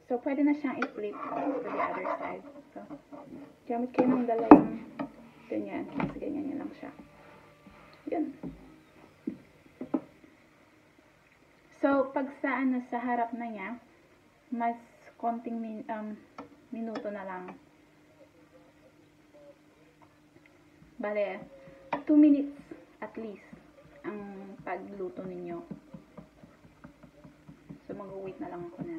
So, pwede na siyang i-flip to the other side. So, gamit kayo ng dalawang ganyan. Kasi ganyan lang siya. Yun. So, pag sa harap na niya, mas konting minuto na lang. Bale, 2 minutes at least ang pagluto ninyo. So, mag-wait na lang ako na.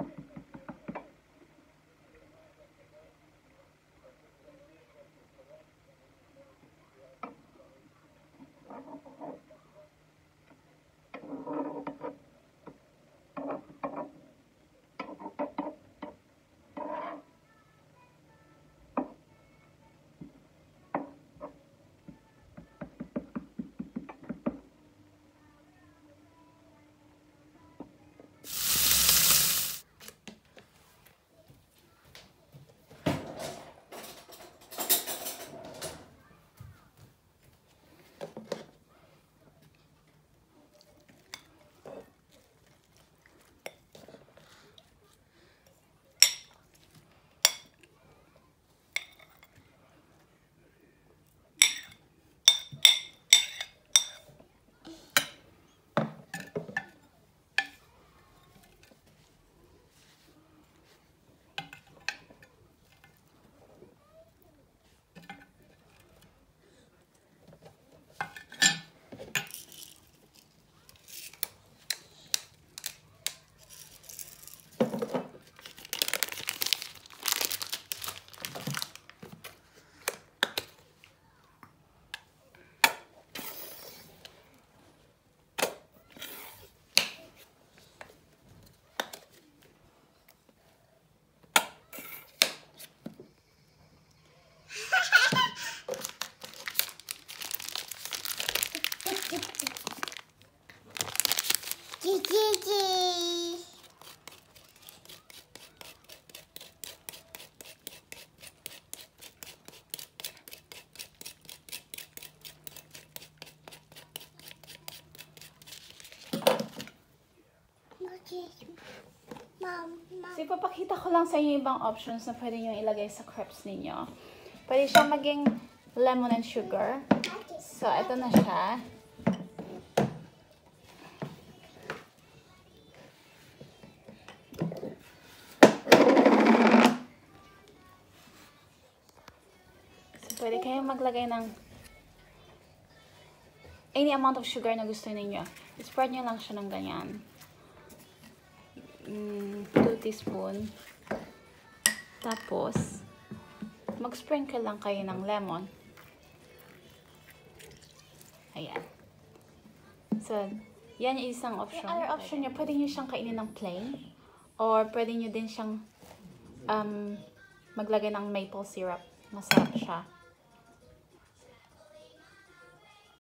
So, ipapakita ko lang sa inyo ibang options na pwede nyo ilagay sa crepes ninyo. Pwede siya maging lemon and sugar. So, ito na siya. So, pwede kayong maglagay ng any amount of sugar na gusto ninyo. I-spread nyo lang siya ng ganyan. 2 teaspoon. Tapos, mag-sprinkle lang kayo ng lemon. Ayan. So, yan yung isang option. Yung other option nyo, pwede nyo siyang kainin ng plain. Or pwede nyo din siyang maglagay ng maple syrup. Masarap siya.